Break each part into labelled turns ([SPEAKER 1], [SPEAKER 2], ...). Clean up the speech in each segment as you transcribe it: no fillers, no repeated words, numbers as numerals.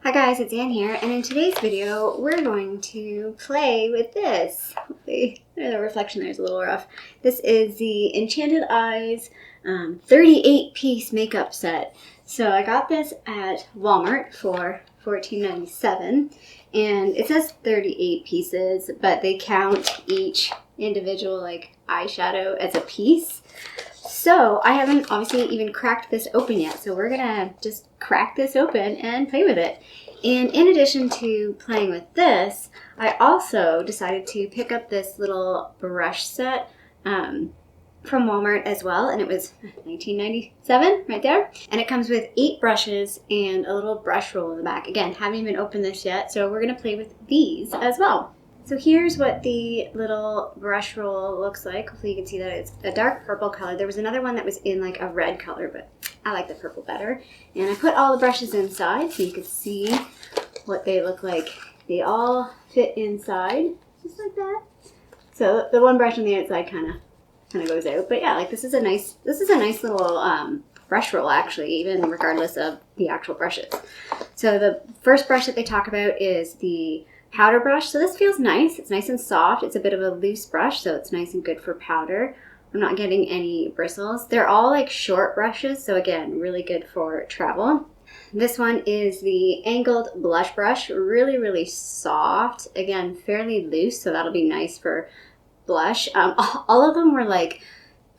[SPEAKER 1] Hi guys, it's Anne here, and in today's video, we're going to play with this. The reflection there is a little rough. This is the Enchanted Eyes 38-piece makeup set. So I got this at Walmart for $14.97, and it says 38 pieces, but they count each individual eyeshadow as a piece. So I haven't obviously even cracked this open yet, so we're gonna just crack this open and play with it. And in addition to playing with this, I also decided to pick up this little brush set from Walmart as well, and it was $19.97 right there. And it comes with 8 brushes and a little brush roll in the back. Again, haven't even opened this yet, so we're gonna play with these as well. So here's what the little brush roll looks like. Hopefully you can see that it's a dark purple color. There was another one that was in like a red color, but I like the purple better. And I put all the brushes inside so you could see what they look like. They all fit inside, just like that. So the one brush on the outside kind of goes out. But yeah, like this is a nice little brush roll actually, even regardless of the actual brushes. So the first brush that they talk about is the powder brush. So this feels nice. It's nice and soft. It's a bit of a loose brush, so it's nice and good for powder. I'm not getting any bristles. They're all like short brushes, so again, really good for travel. This one is the angled blush brush. Really, really soft. Again, fairly loose, so that'll be nice for blush. All of them were like,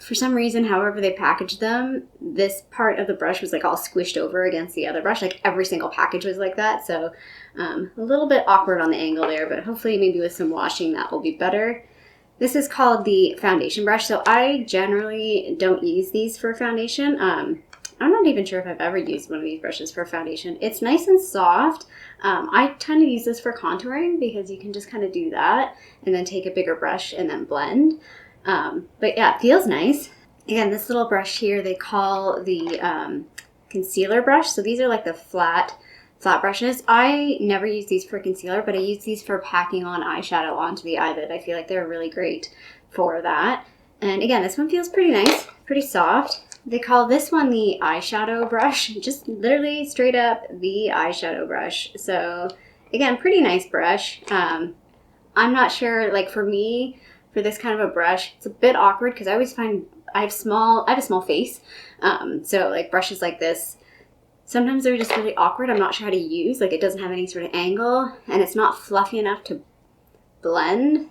[SPEAKER 1] for some reason, however they packaged them, this part of the brush was like all squished over against the other brush. Like every single package was like that. So a little bit awkward on the angle there, but hopefully maybe with some washing that will be better. This is called the foundation brush. So I generally don't use these for foundation. I'm not even sure if I've ever used one of these brushes for foundation. It's nice and soft. I tend to use this for contouring because you can just kind of do that and then take a bigger brush and then blend. But yeah, it feels nice. Again, this little brush here, they call the concealer brush. So these are like the flat brushes. I never use these for concealer, but I use these for packing on eyeshadow onto the eyelid. I feel like they're really great for that. And again, this one feels pretty nice, pretty soft. They call this one the eyeshadow brush, just literally straight up the eyeshadow brush. So again, pretty nice brush. I'm not sure, like for me, for this kind of a brush, it's a bit awkward because I always find I have a small face. So like brushes like this, sometimes they're just really awkward. I'm not sure how to use, like it doesn't have any sort of angle and it's not fluffy enough to blend.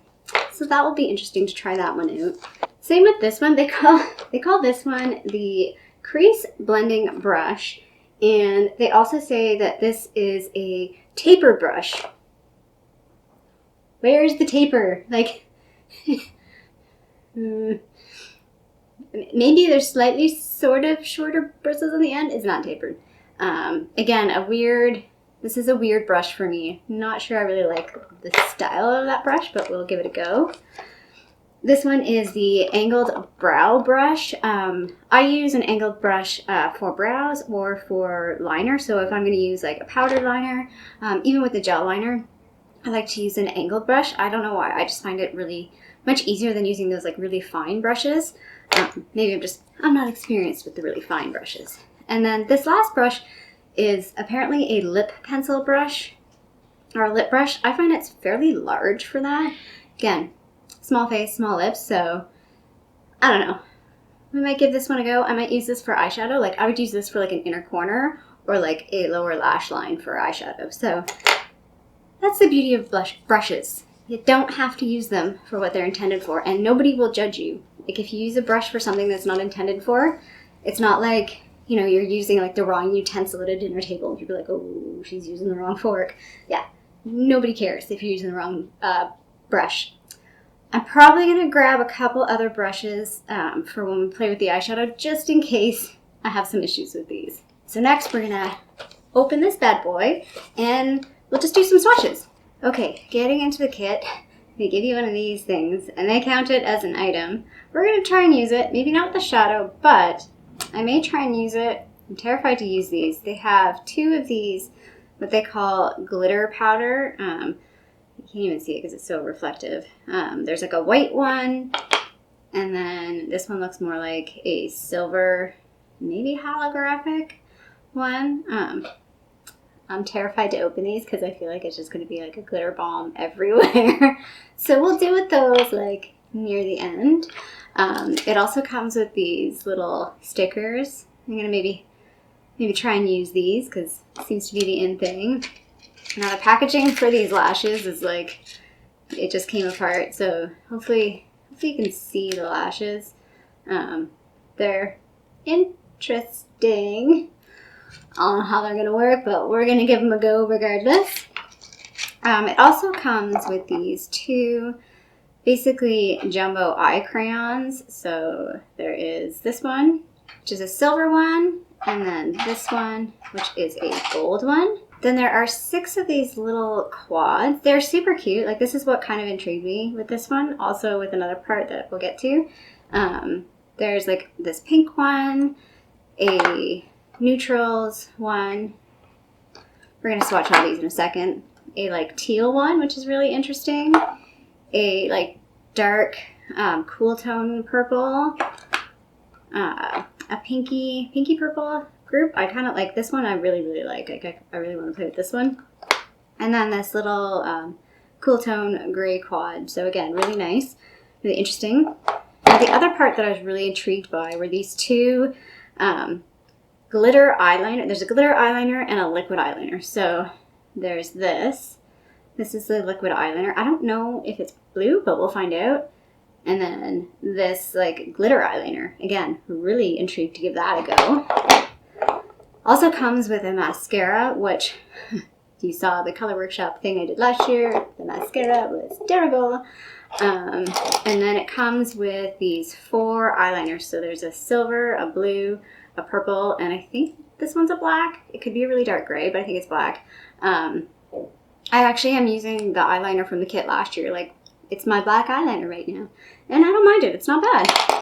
[SPEAKER 1] So that will be interesting to try that one out. Same with this one. They call this one the crease blending brush. And they also say that this is a taper brush. Where's the taper? Like, maybe there's slightly sort of shorter bristles on the end. It's not tapered. Again, this is a weird brush for me. Not sure I really like the style of that brush, but we'll give it a go. This one is the angled brow brush. I use an angled brush for brows or for liner. So if I'm going to use like a powder liner, even with the gel liner, I like to use an angled brush. I don't know why. I just find it really much easier than using those like really fine brushes. Maybe I'm not experienced with the really fine brushes. And then this last brush is apparently a lip pencil brush or a lip brush. I find it's fairly large for that. Again, small face, small lips, so I don't know. We might give this one a go. I might use this for eyeshadow. Like I would use this for like an inner corner or like a lower lash line for eyeshadow. So that's the beauty of brushes. You don't have to use them for what they're intended for, and nobody will judge you. Like if you use a brush for something that's not intended for, it's not like, you know, you're using like the wrong utensil at a dinner table. People are like, oh, she's using the wrong fork. Yeah, nobody cares if you're using the wrong brush. I'm probably going to grab a couple other brushes for when we play with the eyeshadow, just in case I have some issues with these. So next we're going to open this bad boy and we'll just do some swatches. Okay, getting into the kit, they give you one of these things and they count it as an item. We're going to try and use it, maybe not with the shadow, but I may try and use it. I'm terrified to use these. They have 2 of these, what they call glitter powder. You can't even see it because it's so reflective. There's like a white one, and then this one looks more like a silver, maybe holographic one. I'm terrified to open these because I feel like it's just going to be like a glitter bomb everywhere. So we'll deal with those like near the end. It also comes with these little stickers. I'm going to maybe try and use these because it seems to be the in thing. Now the packaging for these lashes is like, it just came apart. So hopefully you can see the lashes. They're interesting. I don't know how they're going to work, but we're going to give them a go regardless. It also comes with these two basically jumbo eye crayons. So there is this one, which is a silver one, and then this one, which is a gold one. Then there are 6 of these little quads. They're super cute. Like, this is what kind of intrigued me with this one. Also with another part that we'll get to. There's like this pink one, a neutrals one. We're going to swatch all these in a second. A like teal one, which is really interesting. A like dark cool tone purple. A pinky purple group. I kind of like this one. I really like. I really want to play with this one. And then this little cool tone gray quad. So again, really nice, really interesting. And the other part that I was really intrigued by were these two glitter eyeliner. There's a glitter eyeliner and a liquid eyeliner. So there's this. This is the liquid eyeliner. I don't know if it's blue, but we'll find out. And then this like glitter eyeliner. Again, really intrigued to give that a go. Also comes with a mascara, which you saw the color workshop thing I did last year. The mascara was terrible. And then it comes with these 4 eyeliners. So there's a silver, a blue, a purple, and I think this one's a black. It could be a really dark gray, but I think it's black. I actually am using the eyeliner from the kit last year. Like, it's my black eyeliner right now. And I don't mind it. It's not bad.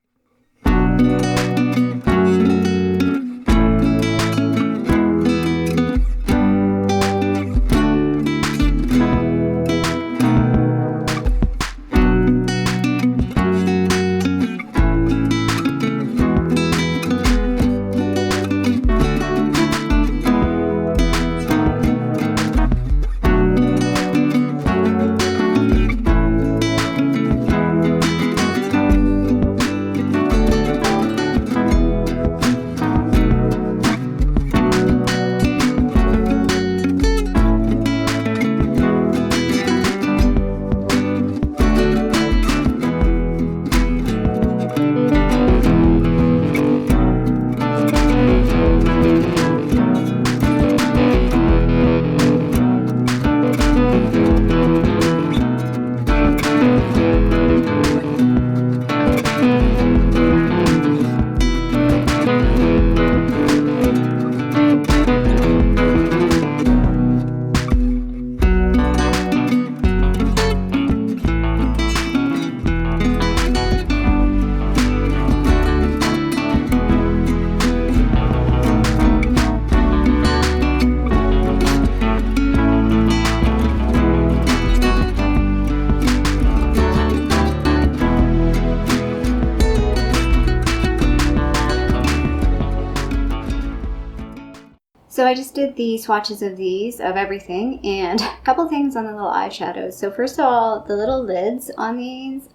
[SPEAKER 1] So I just did the swatches of these, of everything, and a couple things on the little eyeshadows. So first of all, the little lids on these,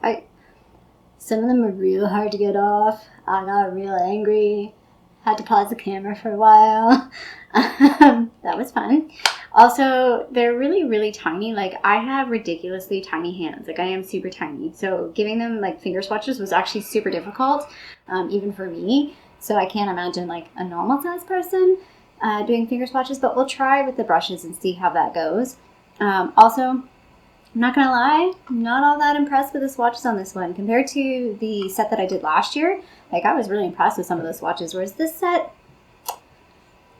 [SPEAKER 1] some of them are real hard to get off. I got real angry, had to pause the camera for a while. That was fun. Also, they're really tiny. Like, I have ridiculously tiny hands. Like, I am super tiny. So giving them like finger swatches was actually super difficult, even for me. So I can't imagine like a normal sized person doing finger swatches, but we'll try with the brushes and see how that goes. Also, I'm not gonna lie, I'm not all that impressed with the swatches on this one compared to the set that I did last year. Like, I was really impressed with some of the swatches, whereas this set,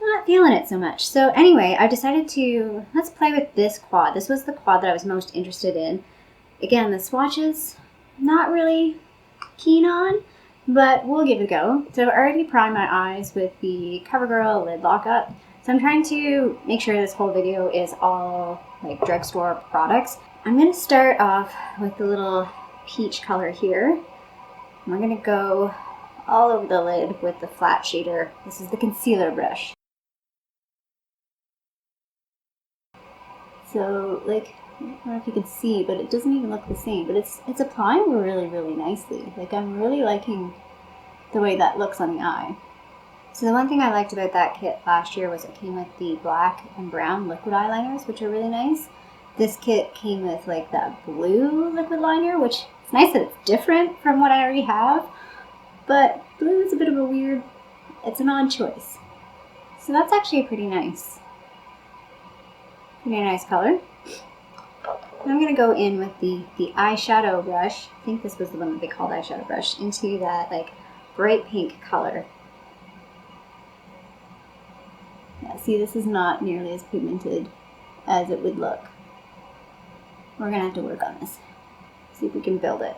[SPEAKER 1] not feeling it so much. So anyway, I decided to, let's play with this quad. This was the quad that I was most interested in. Again, the swatches, not really keen on, but we'll give it a go. So I've already primed my eyes with the CoverGirl lid lockup. So I'm trying to make sure this whole video is all like drugstore products. I'm going to start off with the little peach color here. And we're going to go all over the lid with the flat shader. This is the concealer brush. So like, I don't know if you can see, but it doesn't even look the same, but it's applying really, really nicely. Like, I'm really liking the way that looks on the eye. So the one thing I liked about that kit last year was it came with the black and brown liquid eyeliners, which are really nice. This kit came with like that blue liquid liner, which is nice that it's different from what I already have, but blue is a bit of a weird, it's an odd choice. So that's actually pretty nice color. I'm going to go in with the eyeshadow brush. I think this was the one that they called eyeshadow brush, into that like bright pink color. Yeah, see, this is not nearly as pigmented as it would look. We're going to have to work on this. See if we can build it.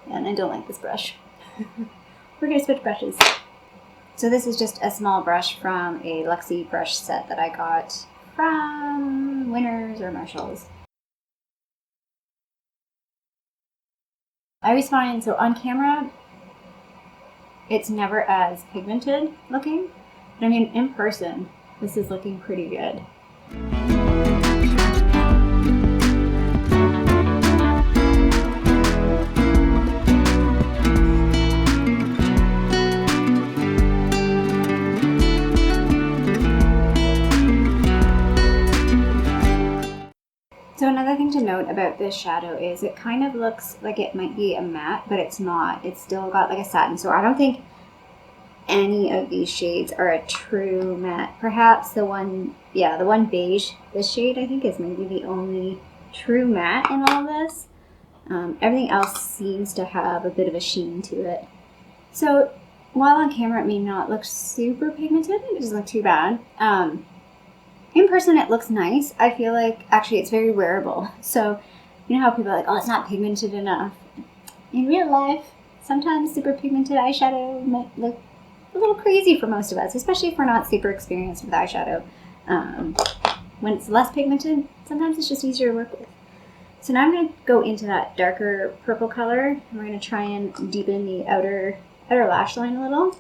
[SPEAKER 1] Yeah, and I don't like this brush. We're going to switch brushes. So this is just a small brush from a Luxie brush set that I got from Winners or Marshalls. I always find, so on camera, it's never as pigmented looking, but I mean in person, this is looking pretty good. So another thing to note about this shadow is it kind of looks like it might be a matte, but it's not. It's still got like a satin. So I don't think any of these shades are a true matte. Perhaps the one beige, this shade I think is maybe the only true matte in all of this. Everything else seems to have a bit of a sheen to it. So while on camera it may not look super pigmented, it doesn't look too bad. In person, it looks nice. I feel like, actually, it's very wearable. So, you know how people are like, oh, it's not pigmented enough. In real life, sometimes super pigmented eyeshadow might look a little crazy for most of us, especially if we're not super experienced with eyeshadow. When it's less pigmented, sometimes it's just easier to work with. So now I'm going to go into that darker purple color, and we're going to try and deepen the outer lash line a little.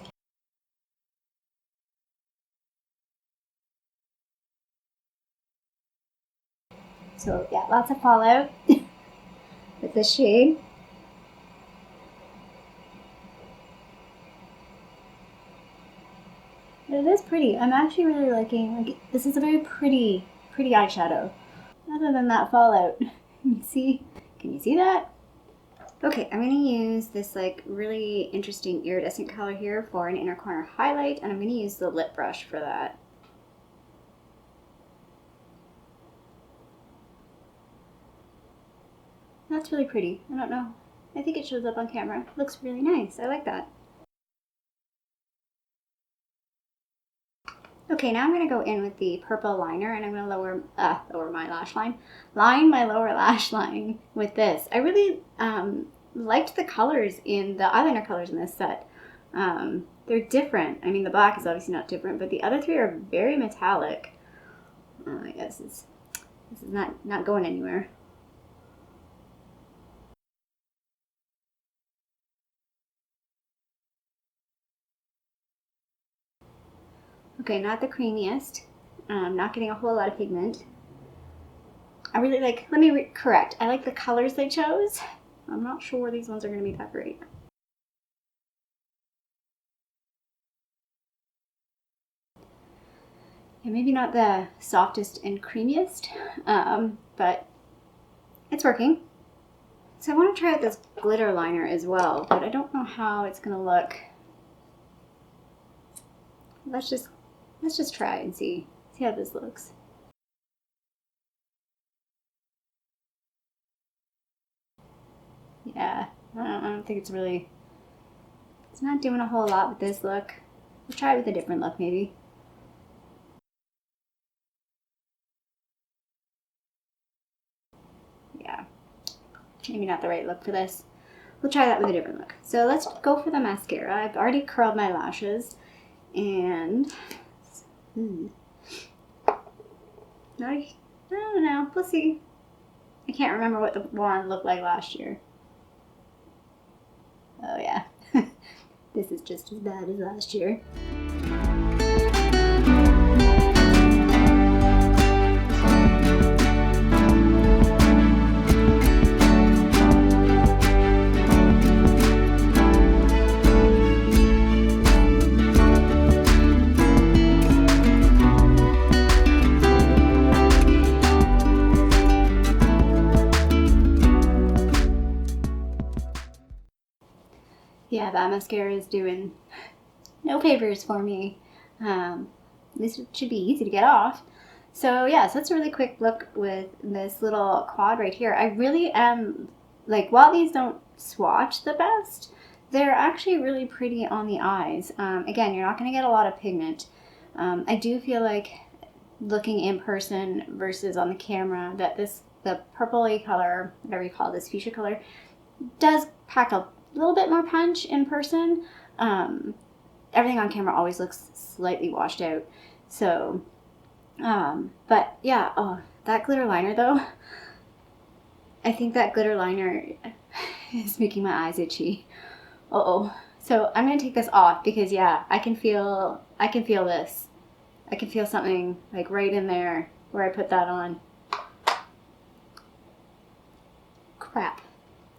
[SPEAKER 1] So yeah, lots of fallout with this shade. But it is pretty. I'm actually really liking, like, this is a very pretty eyeshadow. Other than that fallout. Can you see that? Okay, I'm going to use this like really interesting iridescent color here for an inner corner highlight, and I'm going to use the lip brush for that. That's really pretty. I don't know. I think it shows up on camera. It looks really nice. I like that. Okay, now I'm going to go in with the purple liner, and I'm going to lower my lash line. Line my lower lash line with this. I really liked the colors in the eyeliner colors in this set. They're different. I mean, the black is obviously not different, but the other three are very metallic. I guess this is not going anywhere. Okay, not the creamiest. Not getting a whole lot of pigment. I really like, let me correct. I like the colors they chose. I'm not sure these ones are going to be that great. Yeah, maybe not the softest and creamiest, but it's working. So I want to try out this glitter liner as well, but I don't know how it's going to look. Let's just try and see how this looks. Yeah, I don't think it's not doing a whole lot with this look. We'll try it with a different look maybe. Yeah, maybe not the right look for this. We'll try that with a different look. So let's go for the mascara. I've already curled my lashes, and I don't know. We'll see. I can't remember what the wand looked like last year. Oh yeah, this is just as bad as last year. that mascara is doing no favors for me. This should be easy to get off. So yeah, so that's a really quick look with this little quad right here. I really am, like, while these don't swatch the best, they're actually really pretty on the eyes. Again, you're not going to get a lot of pigment. I do feel like looking in person versus on the camera that the purpley color, whatever you call this, fuchsia color, does pack a little bit more punch in person. Everything on camera always looks slightly washed out. So, but yeah, oh, that glitter liner though, I think that glitter liner is making my eyes itchy. Uh-oh. So I'm going to take this off because yeah, I can feel this. I can feel something like right in there where I put that on. Crap.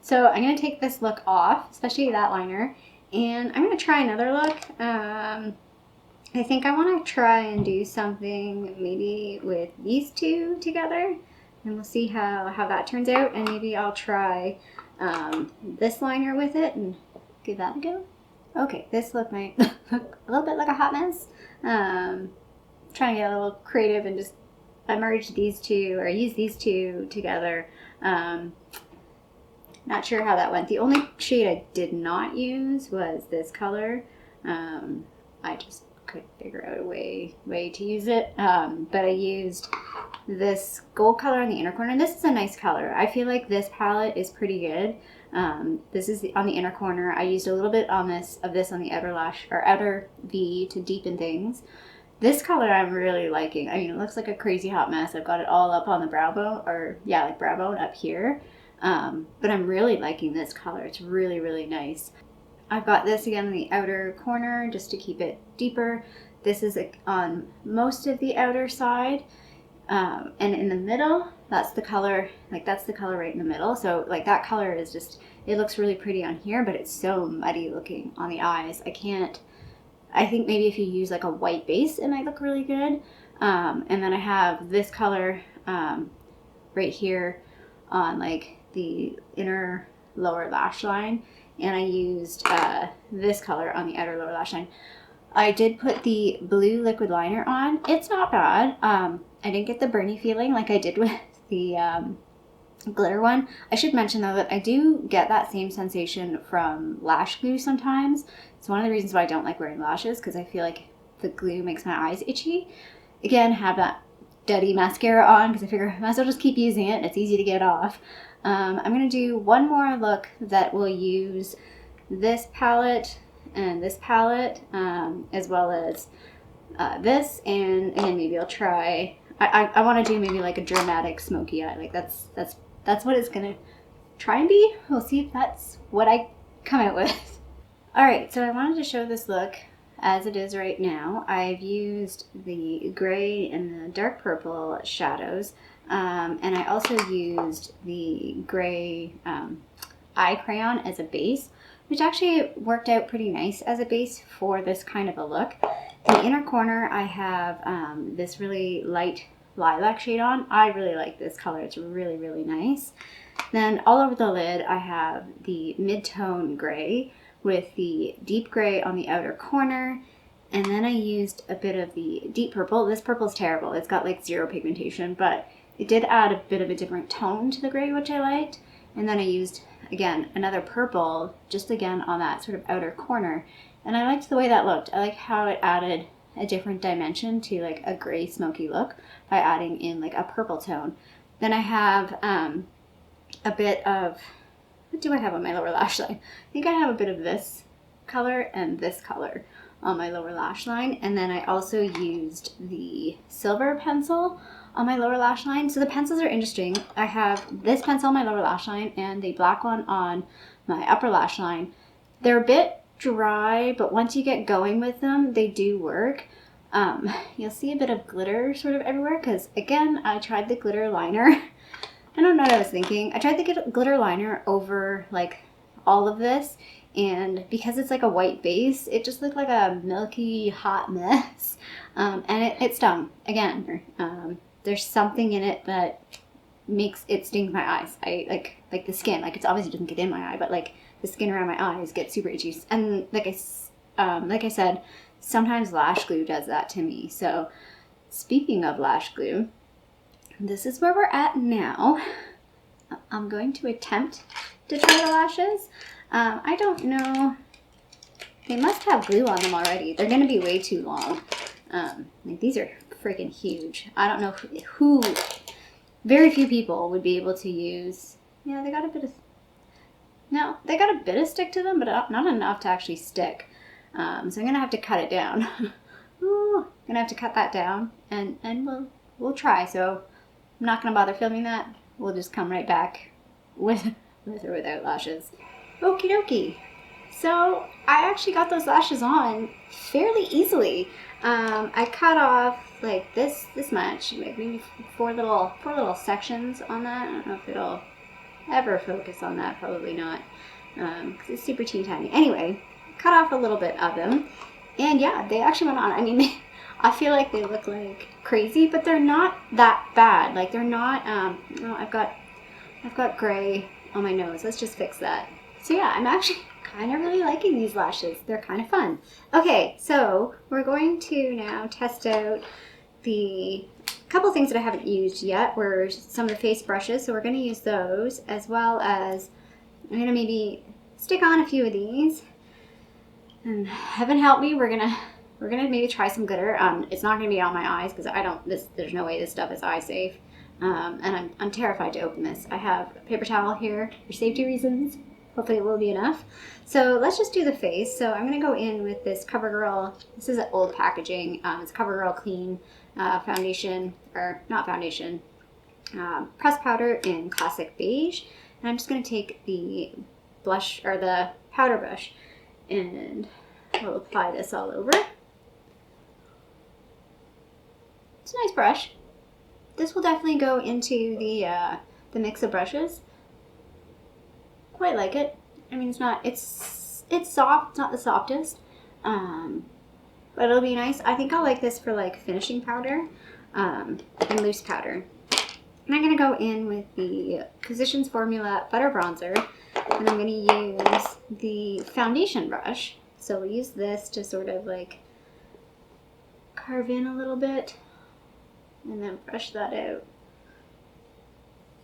[SPEAKER 1] So I'm going to take this look off, especially that liner, and I'm going to try another look. I think I want to try and do something maybe with these two together, and we'll see how that turns out, and maybe I'll try this liner with it and give that a go. Okay, this look might look a little bit like a hot mess. Trying to get a little creative and just merge these two, or use these two together. Not sure how that went. The only shade I did not use was this color. I just couldn't figure out a way to use it. But I used this gold color on the inner corner, and this is a nice color. I feel like this palette is pretty good. This is on the inner corner. I used a little bit of this on the outer lash, or outer V, to deepen things. This color I'm really liking. I mean, it looks like a crazy hot mess. I've got it all up on the brow bone, or yeah, like brow bone up here. But I'm really liking this color. It's really, really nice. I've got this again in the outer corner just to keep it deeper. This is on most of the outer side. And in the middle, that's the color, like that's the color right in the middle. So like that color is just, it looks really pretty on here, but it's so muddy looking on the eyes. I think maybe if you use like a white base, it might look really good. And then I have this color right here on like the inner lower lash line, and I used this color on the outer lower lash line. I did put the blue liquid liner on. It's not bad. I didn't get the burny feeling like I did with the glitter one. I should mention though that I do get that same sensation from lash glue sometimes. It's one of the reasons why I don't like wearing lashes, because I feel like the glue makes my eyes itchy. Again, have that Duddy mascara on because I figure I might as well just keep using it. It's easy to get off. I'm going to do one more look that will use this palette and this palette, as well as this, and maybe I'll try, I want to do maybe like a dramatic smoky eye. Like that's what it's going to try and be. We'll see if that's what I come out with. Alright, so I wanted to show this look as it is right now. I've used the gray and the dark purple shadows, and I also used the gray eye crayon as a base, which actually worked out pretty nice as a base for this kind of a look. In the inner corner, I have this really light lilac shade on. I really like this color. It's really, really nice. Then all over the lid, I have the mid-tone gray with the deep gray on the outer corner. And then I used a bit of the deep purple. This purple's terrible. It's got like zero pigmentation, but it did add a bit of a different tone to the gray, which I liked. And then I used, again, another purple, just again on that sort of outer corner. And I liked the way that looked. I like how it added a different dimension to like a gray smoky look by adding in like a purple tone. Then I have a bit of, what do I have on my lower lash line? I think I have a bit of this color and this color on my lower lash line. And then I also used the silver pencil on my lower lash line. So the pencils are interesting. I have this pencil on my lower lash line and the black one on my upper lash line. They're a bit dry, but once you get going with them, they do work. You'll see a bit of glitter sort of everywhere because, again, I tried the glitter liner. I don't know what I was thinking. I tried the glitter liner over like all of this, and because it's like a white base, it just looked like a milky hot mess, and it stung. Again, there's something in it that makes it sting my eyes. I like the skin. Like, it's obviously doesn't get in my eye, but like the skin around my eyes gets super itchy. And like I said, sometimes lash glue does that to me. So speaking of lash glue, this is where we're at now. I'm going to attempt to try the lashes. I don't know. They must have glue on them already. They're going to be way too long. Like these are freaking huge. I don't know who, very few people would be able to use. Yeah, they got a bit of, no, they got a bit of stick to them, but not enough to actually stick. So I'm going to have to cut it down. Ooh, I'm going to have to cut that down and we'll try. So I'm not going to bother filming that. We'll just come right back with or without lashes. Okie dokie. So I actually got those lashes on fairly easily. I cut off like this much, like maybe four little sections on that. I don't know if it'll ever focus on that, probably not, because it's super teeny tiny. Anyway, cut off a little bit of them, and yeah, they actually went on. I mean, I feel like they look like crazy, but they're not that bad. Like they're not. Well, I've got gray on my nose. Let's just fix that. So yeah, I'm actually kind of really liking these lashes. They're kind of fun. Okay, so we're going to now test out the couple things that I haven't used yet were some of the face brushes. So we're going to use those, as well as I'm going to maybe stick on a few of these. And heaven help me, we're gonna maybe try some glitter. It's not going to be on my eyes because there's no way this stuff is eye safe. And I'm terrified to open this. I have a paper towel here for safety reasons. Hopefully it will be enough. So let's just do the face. So I'm going to go in with this CoverGirl. This is an old packaging. It's CoverGirl Clean foundation, or not foundation, pressed powder in classic beige. And I'm just going to take the blush, or the powder brush, and we'll apply this all over. It's a nice brush. This will definitely go into the mix of brushes. Quite like it. I mean, it's soft. It's not the softest, but it'll be nice. I think I'll like this for like finishing powder and loose powder. And I'm gonna go in with the Physicians Formula Butter Bronzer, and I'm gonna use the foundation brush. So we'll use this to sort of like carve in a little bit, and then brush that out.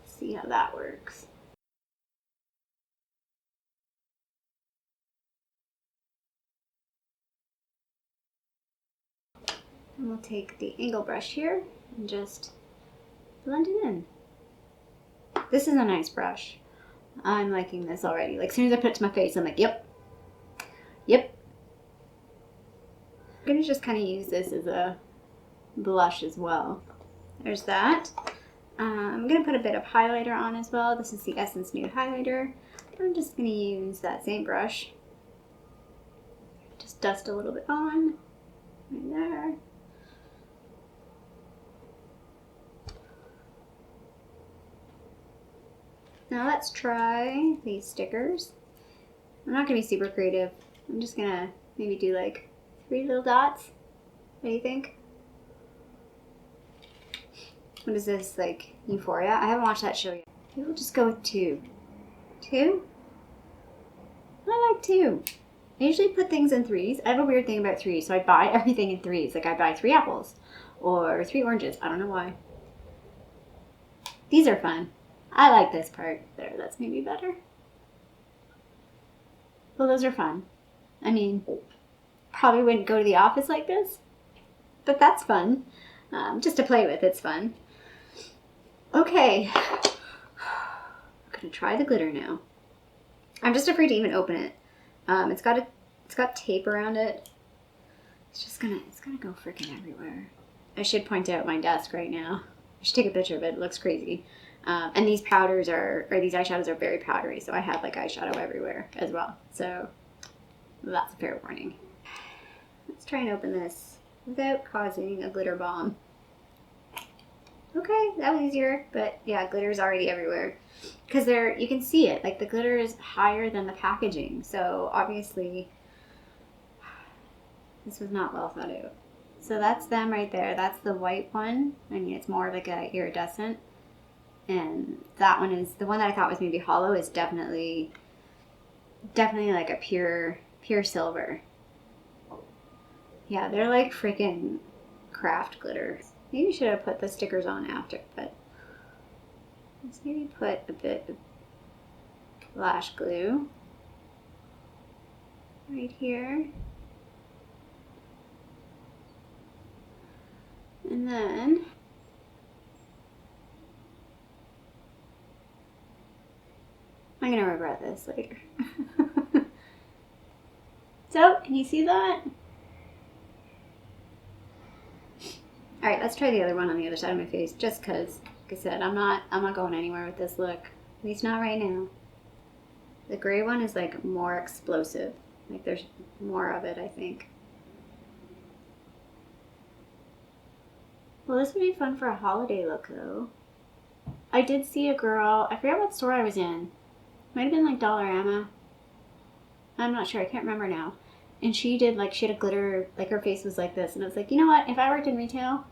[SPEAKER 1] See how that works. And we'll take the angle brush here and just blend it in. This is a nice brush. I'm liking this already. Like as soon as I put it to my face, I'm like, yep. I'm gonna just kind of use this as a blush as well. There's that. I'm gonna put a bit of highlighter on as well. This is the Essence Nude Highlighter. I'm just gonna use that same brush. Just dust a little bit on right there. Now let's try these stickers. I'm not gonna be super creative. I'm just gonna maybe do like 3 little dots. What do you think? What is this, like Euphoria? I haven't watched that show yet. Maybe we'll just go with 2. 2? I like 2. I usually put things in 3s. I have a weird thing about 3s, so I buy everything in 3s. Like I buy 3 apples or 3 oranges. I don't know why. These are fun. I like this part. There, that's maybe better. Well, those are fun. I mean, probably wouldn't go to the office like this, but that's fun. Just to play with, it's fun. Okay, I'm gonna try the glitter now. I'm just afraid to even open it. It's got tape around it. It's gonna go freaking everywhere. I should point out my desk right now. I should take a picture of it. It looks crazy. And these powders these eyeshadows are very powdery, so I have like eyeshadow everywhere as well. So that's a fair warning. Let's try and open this without causing a glitter bomb. Okay, that was easier, but yeah, glitter's already everywhere. Because you can see it, like the glitter is higher than the packaging, so obviously this was not well thought out. So that's them right there. That's the white one. I mean, it's more like a iridescent. And that one is, the one that I thought was maybe hollow is definitely definitely like a pure silver. Yeah, they're like freaking craft glitter. Maybe I should have put the stickers on after, but let's maybe put a bit of lash glue right here. And then I'm gonna regret this later. So, can you see that? All right, let's try the other one on the other side of my face, just cause, like I said, I'm not going anywhere with this look. At least not right now. The gray one is like more explosive. Like there's more of it, I think. Well, this would be fun for a holiday look, though. I did see a girl, I forget what store I was in. Might have been like Dollarama. I'm not sure, I can't remember now. And she did like, she had a glitter, like her face was like this. And I was like, you know what, if I worked in retail,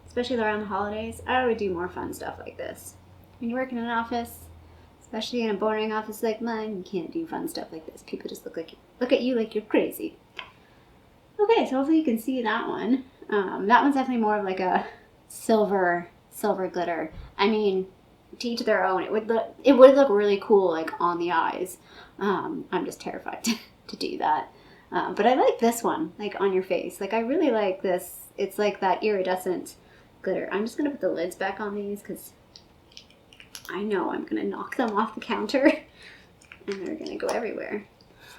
[SPEAKER 1] especially around the holidays, I would do more fun stuff like this. When you work in an office, especially in a boring office like mine, you can't do fun stuff like this. People just look at you like you're crazy. Okay, so hopefully you can see that one. That one's definitely more of like a silver glitter. I mean, to each their own. It would look really cool like on the eyes. I'm just terrified to do that. But I like this one, like on your face. Like I really like this. It's like that iridescent glitter. I'm just gonna put the lids back on these because I know I'm gonna knock them off the counter and they're gonna go everywhere.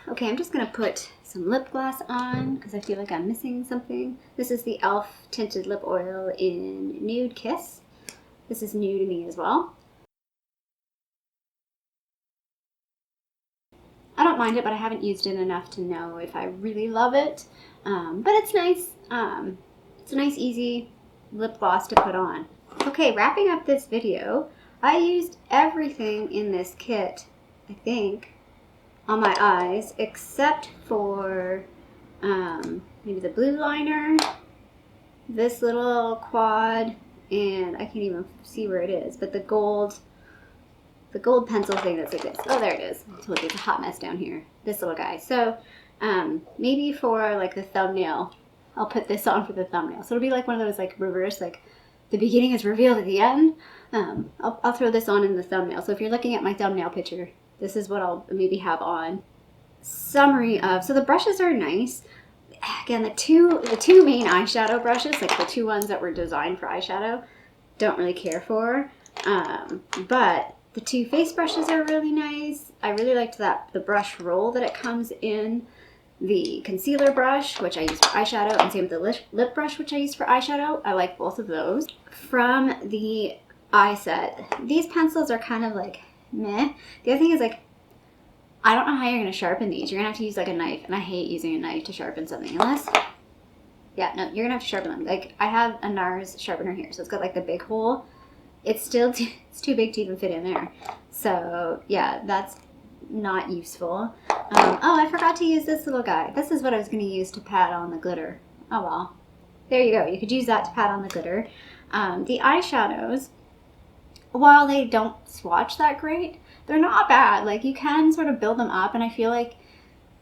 [SPEAKER 1] Okay, I'm just gonna put some lip gloss on because I feel like I'm missing something. This is the e.l.f. Tinted Lip Oil in Nude Kiss. This is new to me as well. I don't mind it, but I haven't used it enough to know if I really love it. But it's nice. It's a nice, easy lip gloss to put on. Okay, wrapping up this video, I used everything in this kit, I think, on my eyes, except for maybe the blue liner, this little quad, and I can't even see where it is, but the gold pencil thing that's like this. Oh, there it is. I told you it's a hot mess down here. This little guy. So maybe for like the thumbnail, I'll put this on for the thumbnail. So it'll be like one of those like reverse, like the beginning is revealed at the end. I'll throw this on in the thumbnail. So if you're looking at my thumbnail picture, this is what I'll maybe have on. Summary of, so the brushes are nice. Again, the two main eyeshadow brushes, like the two ones that were designed for eyeshadow, don't really care for. But the two face brushes are really nice. I really liked the brush roll that it comes in. The concealer brush, which I use for eyeshadow, and same with the lip brush, which I use for eyeshadow. I like both of those. From the eye set, these pencils are kind of like meh. The other thing is like, I don't know how you're going to sharpen these. You're going to have to use like a knife, and I hate using a knife to sharpen something unless, yeah, no, you're going to have to sharpen them. Like I have a NARS sharpener here, so it's got like the big hole. It's still it's too big to even fit in there. So yeah, that's not useful. Oh, I forgot to use this little guy. This is what I was going to use to pat on the glitter. Oh well. There you go. You could use that to pat on the glitter. The eyeshadows, while they don't swatch that great, they're not bad. Like you can sort of build them up, and I feel like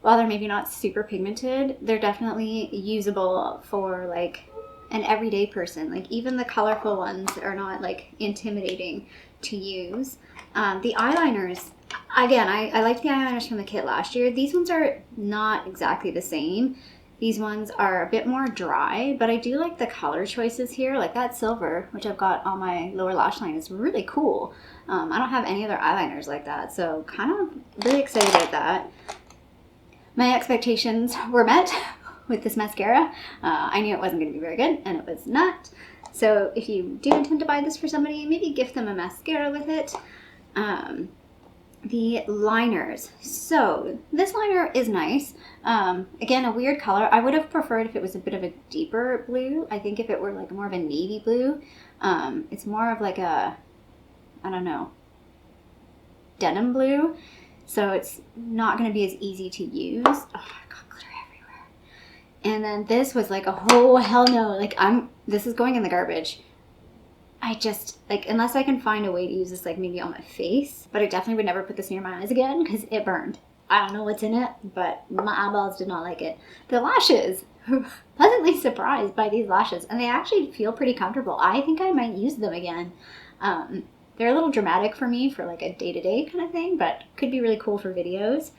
[SPEAKER 1] while they're maybe not super pigmented, they're definitely usable for like an everyday person. Like even the colorful ones are not like intimidating to use. The eyeliners, again, I liked the eyeliners from the kit last year. These ones are not exactly the same. These ones are a bit more dry, but I do like the color choices here. Like that silver, which I've got on my lower lash line, is really cool. I don't have any other eyeliners like that, so kind of really excited about that. My expectations were met with this mascara. I knew it wasn't going to be very good, and it was not. So if you do intend to buy this for somebody, maybe gift them a mascara with it. The liners. So this liner is nice. Again, a weird color. I would have preferred if it was a bit of a deeper blue. I think if it were like more of a navy blue. It's more of like a, I don't know, denim blue. So it's not going to be as easy to use. Oh, I got glitter everywhere. And then this was like, oh hell no. Like this is going in the garbage. I just, like, unless I can find a way to use this, like, maybe on my face, but I definitely would never put this near my eyes again because it burned. I don't know what's in it, but my eyeballs did not like it. The lashes, pleasantly surprised by these lashes, and they actually feel pretty comfortable. I think I might use them again. They're a little dramatic for me for like a day-to-day kind of thing, but could be really cool for videos.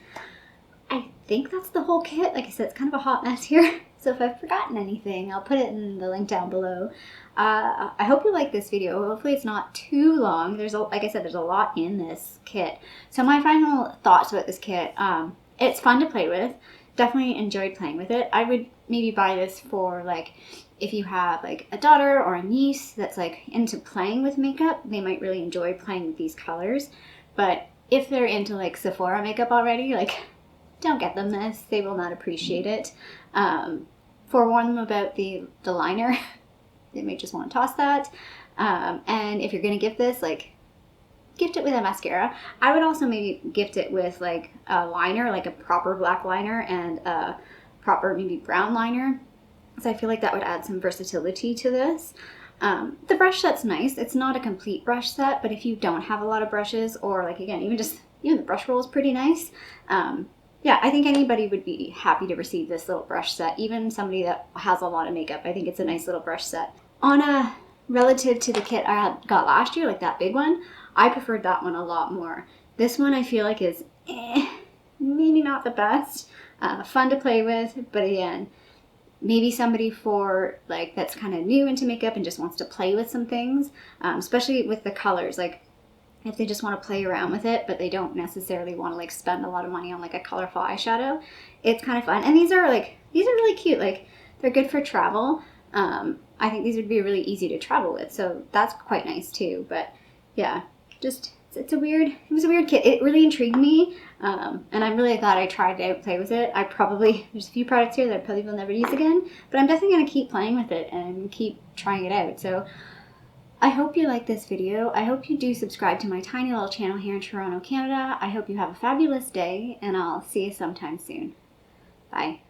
[SPEAKER 1] I think that's the whole kit. Like I said, it's kind of a hot mess here. So if I've forgotten anything, I'll put it in the link down below. I hope you like this video. Hopefully it's not too long. Like I said, there's a lot in this kit. So my final thoughts about this kit, it's fun to play with. Definitely enjoyed playing with it. I would maybe buy this for like, if you have like a daughter or a niece that's like into playing with makeup, they might really enjoy playing with these colors. But if they're into like Sephora makeup already, like, don't get them this. They will not appreciate it. Forewarn them about the liner. They may just want to toss that. And if you're going to gift this, like, gift it with a mascara. I would also maybe gift it with like a liner, like a proper black liner and a proper maybe brown liner. So I feel like that would add some versatility to this. The brush set's nice. It's not a complete brush set, but if you don't have a lot of brushes, or like, again, even the brush roll is pretty nice. Yeah, I think anybody would be happy to receive this little brush set, even somebody that has a lot of makeup. I think it's a nice little brush set. Relative to the kit I got last year, like that big one, I preferred that one a lot more. This one I feel like is maybe not the best. Fun to play with, but again, maybe somebody for like that's kind of new into makeup and just wants to play with some things, especially with the colors. Like, if they just want to play around with it, but they don't necessarily want to like spend a lot of money on like a colorful eyeshadow, it's kind of fun. And these are really cute. Like, they're good for travel. I think these would be really easy to travel with, so that's quite nice too. But yeah, just it was a weird kit. It really intrigued me, and I'm really glad I tried to play with it. There's a few products here that I probably will never use again, but I'm definitely going to keep playing with it and keep trying it out. So I hope you like this video. I hope you do subscribe to my tiny little channel here in Toronto, Canada. I hope you have a fabulous day, and I'll see you sometime soon. Bye.